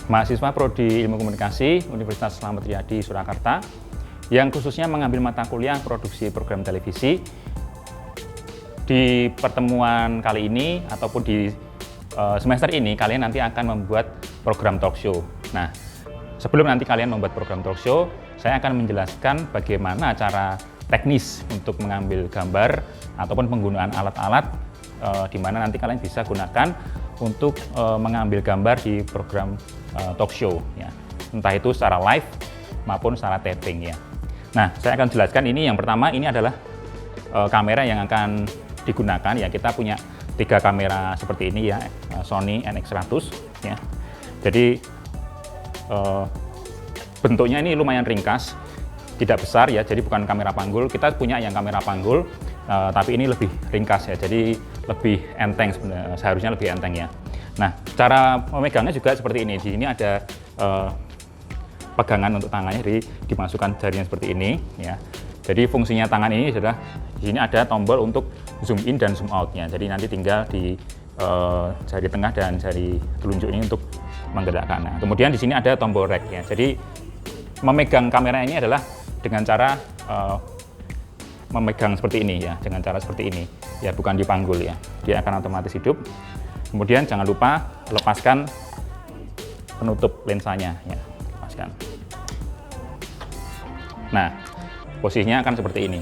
mahasiswa Prodi Ilmu Komunikasi Universitas Slamet Riyadi Surakarta yang khususnya mengambil mata kuliah produksi program televisi. Di pertemuan kali ini ataupun di semester ini kalian nanti akan membuat program talk show. Nah, sebelum nanti kalian membuat program talk show, saya akan menjelaskan bagaimana cara teknis untuk mengambil gambar ataupun penggunaan alat-alat di mana nanti kalian bisa gunakan untuk mengambil gambar di program talk show, ya. Entah itu secara live maupun secara taping, ya. Nah, saya akan jelaskan ini. Yang pertama ini adalah kamera yang akan digunakan, ya. Kita punya 3 kamera seperti ini, ya, Sony NX100, ya. Jadi bentuknya ini lumayan ringkas, tidak besar, ya. Jadi bukan kamera panggul. Kita punya yang kamera panggul, tapi ini lebih ringkas, ya. Jadi lebih enteng sebenarnya, seharusnya lebih enteng, ya. Nah, cara memegangnya juga seperti ini. Di sini ada pegangan untuk tangannya, jadi dimasukkan jarinya seperti ini, ya. Jadi fungsinya tangan ini adalah di sini ada tombol untuk zoom in dan zoom out-nya. Jadi nanti tinggal di jari tengah dan jari telunjuk ini untuk menggerakkan. Nah, kemudian di sini ada tombol rek, ya. Jadi memegang kamera ini adalah dengan cara memegang seperti ini, ya, dengan cara seperti ini, ya, bukan dipanggul, ya. Dia akan otomatis hidup. Kemudian jangan lupa lepaskan penutup lensanya, ya, lepaskan. Nah, posisinya akan seperti ini.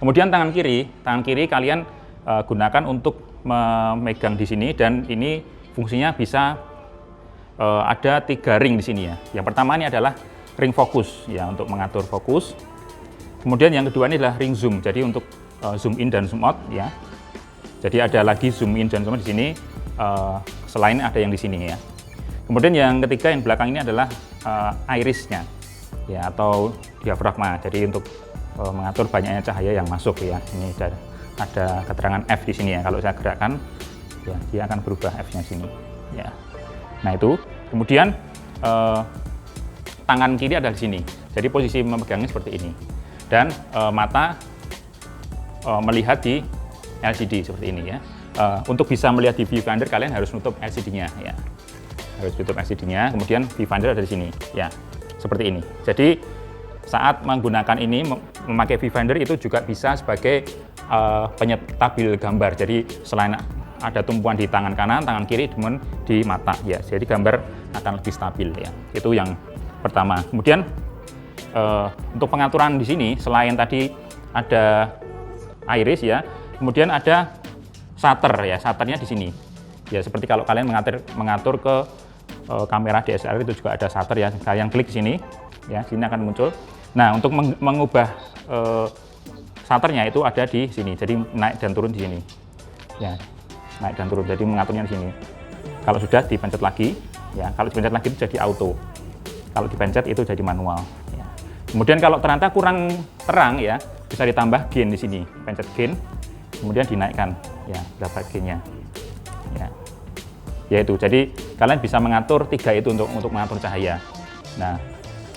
Kemudian tangan kiri kalian gunakan untuk memegang di sini, dan ini fungsinya bisa ada 3 ring di sini, ya. Yang pertama ini adalah ring fokus, ya, untuk mengatur fokus. Kemudian yang kedua ini adalah ring zoom, jadi untuk zoom in dan zoom out, ya. Jadi ada lagi zoom in dan zoom out di sini, selain ada yang di sini, ya. Kemudian yang ketiga yang belakang ini adalah irisnya, ya, atau diafragma. Jadi untuk mengatur banyaknya cahaya yang masuk, ya. Ini ada keterangan F di sini, ya. Kalau saya gerakkan, ya, dia akan berubah F-nya sini, ya. Nah, itu. Kemudian tangan kiri ada di sini. Jadi posisi memegangnya seperti ini. Dan mata melihat di LCD seperti ini, ya. Untuk bisa melihat di viewfinder kalian harus nutup LCD-nya, ya. Harus tutup LCD-nya. Kemudian viewfinder ada di sini, ya. Seperti ini. Jadi saat menggunakan ini, memakai viewfinder itu juga bisa sebagai penyetabil gambar. Jadi selain ada tumpuan di tangan kanan, tangan kiri, kemudian di mata, ya. Jadi gambar akan lebih stabil, ya. Itu yang pertama. Kemudian untuk pengaturan di sini, selain tadi ada iris, ya, kemudian ada shutter, ya. Shutternya di sini, ya. Seperti kalau kalian mengatur ke kamera DSLR itu juga ada shutter, ya. Kalian klik di sini, ya, sini akan muncul. Nah, untuk mengubah shutternya itu ada di sini. Jadi naik dan turun di sini, ya, naik dan turun. Jadi mengaturnya di sini. Kalau sudah dipencet lagi, ya. Kalau dipencet lagi itu jadi auto. Kalau dipencet itu jadi manual, ya. Kemudian kalau ternyata kurang terang, ya, bisa ditambah gain di sini. Pencet gain, kemudian dinaikkan, ya, berapa gainnya, ya. Yaitu, jadi kalian bisa mengatur 3 itu untuk mengatur cahaya. Nah,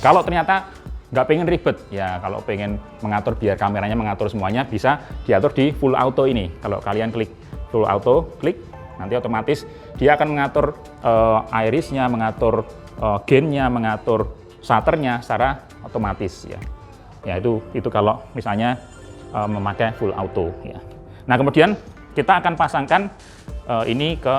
kalau ternyata nggak pengen ribet, ya, kalau pengen mengatur biar kameranya mengatur semuanya, bisa diatur di full auto ini. Kalau kalian klik full auto, klik, nanti otomatis dia akan mengatur irisnya, mengatur gainnya, mengatur shutternya secara otomatis, ya. Ya, itu kalau misalnya memakai full auto, ya. Nah, kemudian kita akan pasangkan ini ke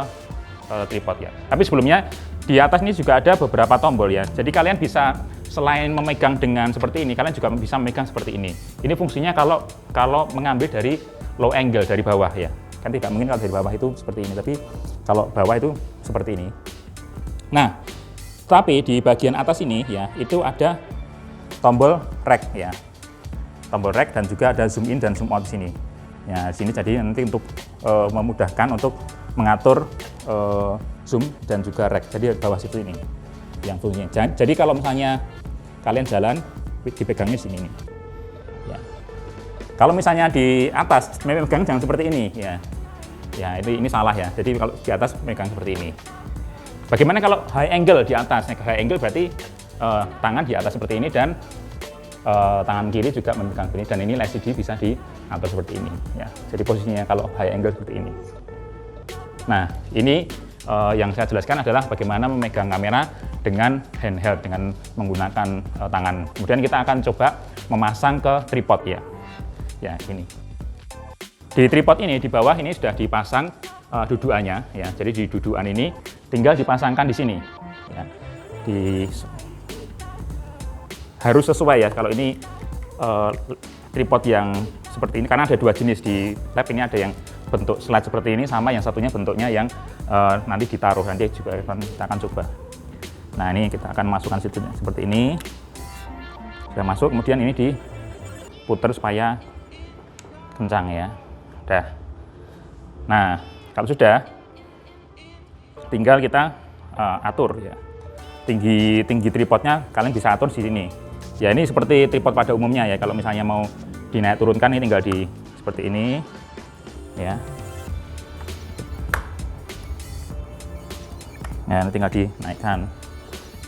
tripod, ya. Tapi sebelumnya di atas ini juga ada beberapa tombol, ya. Jadi kalian bisa selain memegang dengan seperti ini, kalian juga bisa memegang seperti ini. Ini fungsinya kalau mengambil dari low angle, dari bawah, ya. Kan tidak mungkin kalau dari bawah itu seperti ini, tapi kalau bawah itu seperti ini. Nah, tapi di bagian atas ini, ya, itu ada tombol rek, ya. Tombol rek dan juga ada zoom in dan zoom out di sini. Ya, di sini jadi nanti untuk memudahkan untuk mengatur zoom dan juga rek. Jadi bawah situ ini yang fungsinya. Jadi kalau misalnya kalian jalan, dipegangnya sini nih, ya. Kalau misalnya di atas memegang jangan seperti ini, ya. Ya, ini salah, ya. Jadi kalau di atas megang seperti ini. Bagaimana kalau high angle di atas? Nah, high angle berarti tangan di atas seperti ini dan tangan kiri juga memegang ini, dan ini LCD bisa diatur seperti ini, ya. Jadi posisinya kalau high angle seperti ini. Nah, ini yang saya jelaskan adalah bagaimana memegang kamera dengan handheld, dengan menggunakan tangan. Kemudian kita akan coba memasang ke tripod ya. Ya, ini. Di tripod ini, di bawah ini sudah dipasang dudukannya ya. Jadi di dudukan ini tinggal dipasangkan di sini. Ya. Harus sesuai ya. Kalau ini tripod yang seperti ini, karena ada dua jenis di lab ini, ada yang bentuk slide seperti ini sama yang satunya bentuknya yang nanti ditaruh, nanti juga kita akan coba. Nah, ini kita akan masukkan seperti ini. Sudah masuk, kemudian ini diputar supaya kencang ya. Udah. Nah, kalau sudah, tinggal kita atur ya. Tinggi tripodnya kalian bisa atur di sini. Ya, ini seperti tripod pada umumnya ya. Kalau misalnya mau dinaik turunkan, ini tinggal seperti ini ya. Nah, ini tinggal dinaikkan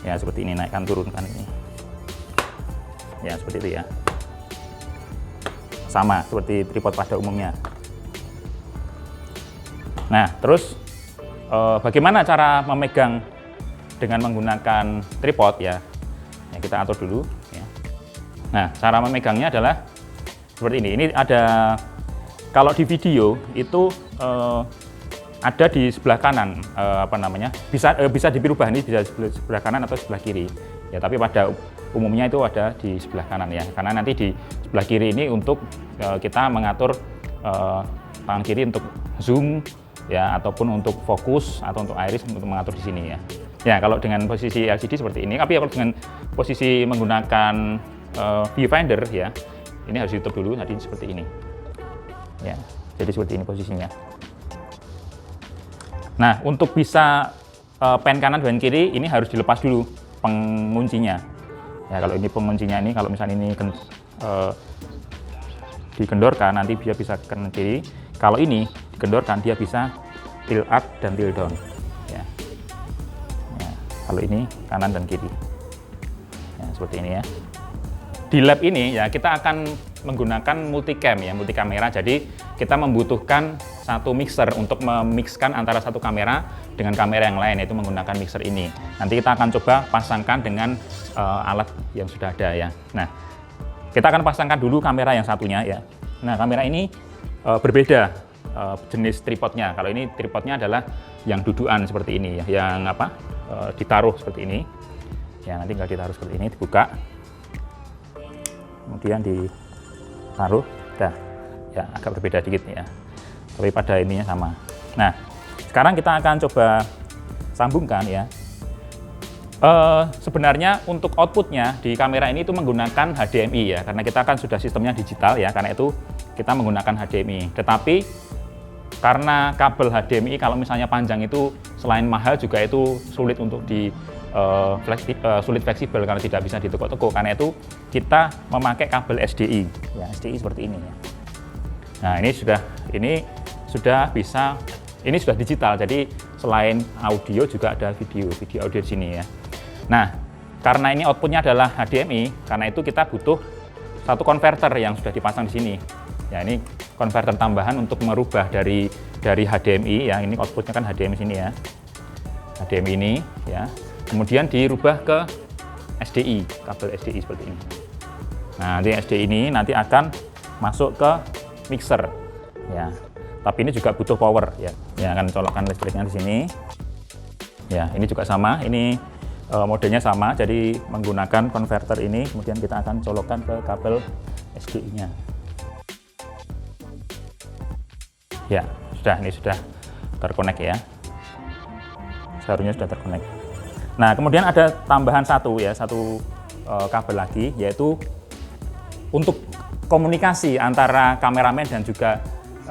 ya, seperti ini, naikkan turunkan ini ya, seperti itu ya, sama seperti tripod pada umumnya. Nah, terus bagaimana cara memegang dengan menggunakan tripod ya? Ya, kita atur dulu ya. Nah, cara memegangnya adalah seperti ini. Ini ada, kalau di video itu ada di sebelah kanan, bisa dirubah, ini bisa sebelah kanan atau sebelah kiri ya, tapi pada umumnya itu ada di sebelah kanan ya, karena nanti di sebelah kiri ini untuk kita mengatur tangan kiri untuk zoom ya, ataupun untuk fokus atau untuk iris untuk mengatur di sini ya. Ya, kalau dengan posisi LCD seperti ini, tapi kalau dengan posisi menggunakan viewfinder ya, ini harus ditutup dulu, tadi seperti ini ya, jadi seperti ini posisinya. Nah, untuk bisa pen kanan dan kiri ini harus dilepas dulu penguncinya. Ya, kalau ini penguncinya ini, kalau misalnya ini dikendorkan, nanti dia bisa ke kanan kiri. Kalau ini dikendorkan, dia bisa tilt up dan tilt down. Ya. Ya, kalau ini kanan dan kiri. Ya, seperti ini ya. Di lab ini ya kita akan menggunakan multicam ya, multikamera. Jadi kita membutuhkan satu mixer untuk memixkan antara satu kamera dengan kamera yang lain, yaitu menggunakan mixer ini. Nanti kita akan coba pasangkan dengan alat yang sudah ada ya. Nah, kita akan pasangkan dulu kamera yang satunya ya. Nah, kamera ini berbeda jenis tripodnya. Kalau ini tripodnya adalah yang dudukan seperti ini ya, yang ditaruh seperti ini. Ya, nanti tinggal ditaruh seperti ini, dibuka. Kemudian ditaruh, dah ya, agak berbeda dikit ya, tapi pada ininya sama. Nah, sekarang kita akan coba sambungkan ya. Sebenarnya untuk outputnya di kamera ini itu menggunakan HDMI ya, karena kita kan sudah sistemnya digital ya, karena itu kita menggunakan HDMI. Tetapi karena kabel HDMI kalau misalnya panjang itu selain mahal juga itu sulit untuk sulit fleksibel karena tidak bisa di toko-toko. Karena itu kita memakai kabel SDI ya, SDI seperti ini ya. Nah, ini sudah bisa, ini sudah digital, jadi selain audio juga ada video audio di sini ya. Nah, karena ini outputnya adalah HDMI, karena itu kita butuh satu konverter yang sudah dipasang di sini ya. Ini konverter tambahan untuk merubah dari HDMI ya, ini outputnya kan HDMI sini ya, HDMI ini ya, kemudian dirubah ke SDI, kabel SDI seperti ini. Nah, nanti SDI ini nanti akan masuk ke mixer ya, tapi ini juga butuh power ya. Ya, akan colokkan listriknya di sini ya. Ini juga sama, ini modenya sama, jadi menggunakan konverter ini, kemudian kita akan colokkan ke kabel SDI nya ya. Ini sudah terkonek ya, seharusnya sudah terkonek. Nah, kemudian ada tambahan satu kabel lagi, yaitu untuk komunikasi antara kameramen dan juga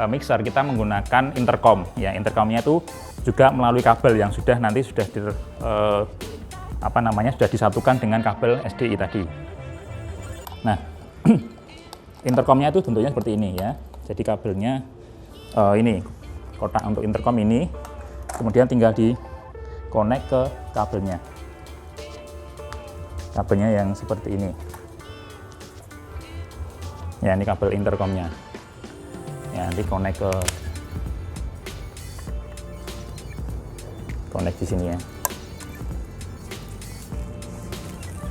mixer kita menggunakan intercom ya. Intercomnya itu juga melalui kabel yang sudah sudah disatukan dengan kabel SDI tadi. Nah, intercomnya itu bentuknya seperti ini ya. Jadi kabelnya ini kotak untuk intercom ini, kemudian tinggal di connect ke kabelnya yang seperti ini ya. Ini kabel intercomnya ya, nanti connect ke connect di sini ya.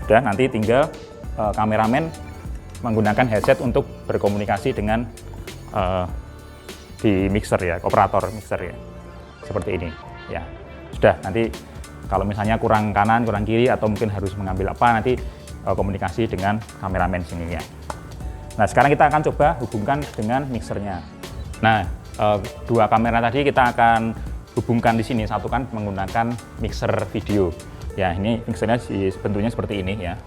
Sudah, nanti tinggal kameramen menggunakan headset untuk berkomunikasi dengan di mixer ya, operator mixer ya, seperti ini ya. Sudah, nanti kalau misalnya kurang kanan, kurang kiri, atau mungkin harus mengambil apa, nanti komunikasi dengan kameramen sini ya. Nah, sekarang kita akan coba hubungkan dengan mixernya. Nah, dua kamera tadi kita akan hubungkan di sini, satukan menggunakan mixer video. Ya, ini mixernya bentuknya seperti ini ya.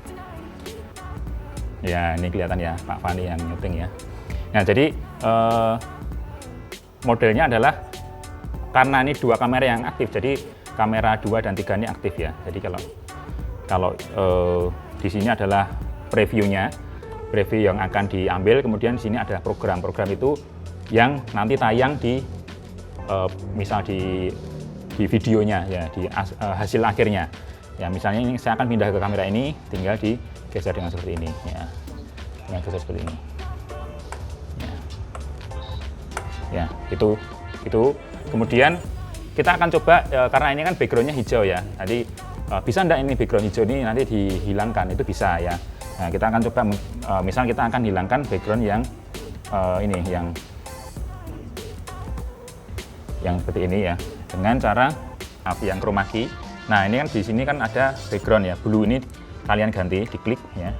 Ya, ini kelihatan ya Pak Fani yang nyuting ya. Nah, jadi modelnya adalah karena ini dua kamera yang aktif, jadi kamera 2 dan 3 ini aktif ya. Jadi kalau di sini adalah preview-nya, preview yang akan diambil, kemudian di sini ada program-program itu yang nanti tayang di misal di videonya ya, di hasil akhirnya. Ya, misalnya ini saya akan pindah ke kamera ini, tinggal digeser dengan seperti ini ya. Dengan geser seperti ini. Ya, itu kemudian kita akan coba karena ini kan backgroundnya hijau ya, jadi bisa enggak ini background hijau ini nanti dihilangkan, itu bisa ya. Nah, kita akan coba misal kita akan hilangkan background yang ini yang seperti ini ya, dengan cara yang chroma key. Nah, ini kan di sini kan ada background ya, blue ini kalian ganti, diklik ya,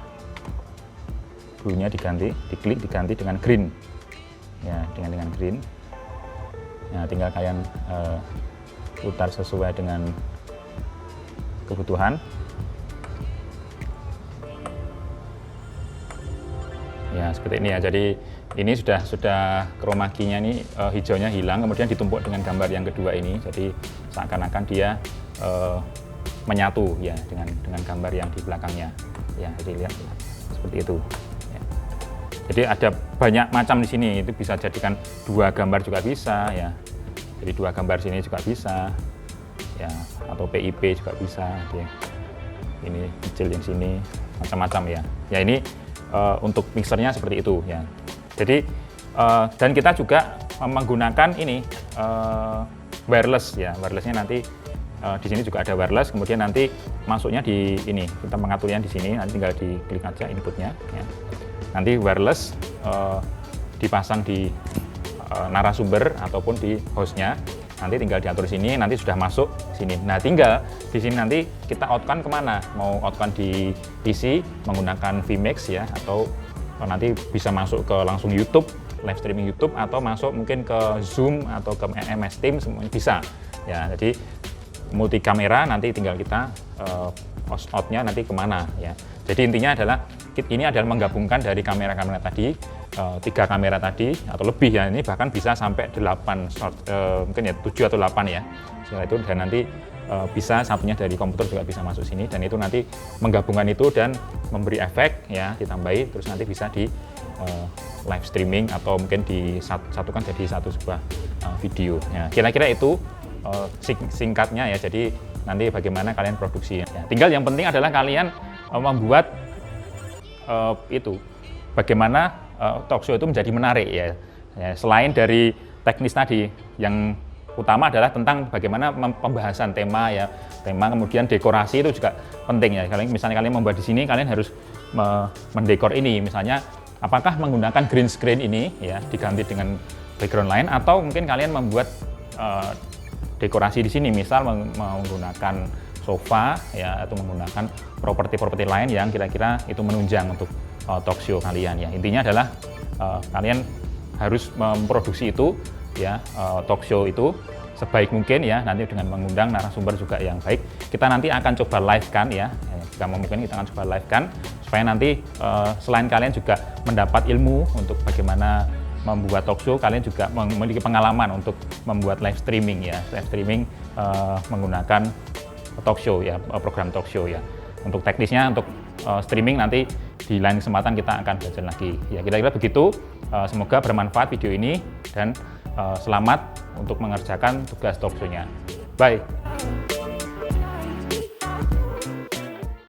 blue-nya diganti, diklik, diganti dengan green ya, dengan green. Nah, tinggal kalian putar sesuai dengan kebutuhan. Ya, seperti ini ya. Jadi ini sudah chroma key-nya ini hijaunya hilang, kemudian ditumpuk dengan gambar yang kedua ini. Jadi seakan-akan dia menyatu ya dengan gambar yang di belakangnya. Ya, jadi lihat seperti itu. Ya. Jadi ada banyak macam di sini. Itu bisa jadikan dua gambar juga bisa ya. Jadi dua gambar sini juga bisa ya, atau PIP juga bisa ya. Ini kecil yang sini, macam-macam ya. Ya, ini untuk mixernya seperti itu ya. Jadi dan kita juga menggunakan ini wireless ya. Wirelessnya nanti di sini juga ada wireless, kemudian nanti masuknya di ini, kita mengaturnya di sini, nanti tinggal diklik aja inputnya ya. Nanti wireless dipasang di narasumber ataupun di hostnya, nanti tinggal diatur sini, nanti sudah masuk sini. Nah, tinggal di sini nanti kita outkan kemana, mau outkan di PC menggunakan Vmax ya, atau nanti bisa masuk ke langsung YouTube, live streaming YouTube, atau masuk mungkin ke Zoom atau ke MS Teams, semuanya bisa ya. Jadi multi kamera, nanti tinggal kita outnya nanti kemana ya. Jadi intinya adalah ini adalah menggabungkan dari kamera-kamera tadi, 3 kamera tadi atau lebih ya, ini bahkan bisa sampai 8 mungkin ya 7 atau 8 ya. Setelah itu dan nanti bisa satunya dari komputer juga bisa masuk sini, dan itu nanti menggabungkan itu dan memberi efek ya, ditambahi, terus nanti bisa di live streaming atau mungkin disatukan jadi sebuah video ya. Kira-kira itu singkatnya ya. Jadi nanti bagaimana kalian produksi ya. Tinggal yang penting adalah kalian membuat itu bagaimana talk show itu menjadi menarik ya. Selain dari teknis tadi, yang utama adalah tentang bagaimana pembahasan tema ya, tema, kemudian dekorasi itu juga penting ya. Misalnya kalian membuat di sini, kalian harus mendekor ini, misalnya apakah menggunakan green screen ini ya, diganti dengan background lain, atau mungkin kalian membuat dekorasi di sini, misal menggunakan sofa ya, atau menggunakan properti-properti lain yang kira-kira itu menunjang untuk talk show kalian ya. Intinya adalah kalian harus memproduksi itu ya, talk show itu sebaik mungkin ya, nanti dengan mengundang narasumber juga yang baik. Kita nanti akan coba live kan ya, jika memungkinkan kita akan coba live kan, supaya nanti selain kalian juga mendapat ilmu untuk bagaimana membuat talk show, kalian juga memiliki pengalaman untuk membuat live streaming ya, live streaming menggunakan talk show ya, program talk show ya. Untuk teknisnya, untuk streaming nanti di lain kesempatan kita akan belajar lagi ya. Kira-kira begitu. Semoga bermanfaat video ini, dan selamat untuk mengerjakan tugas talk show-nya. Bye.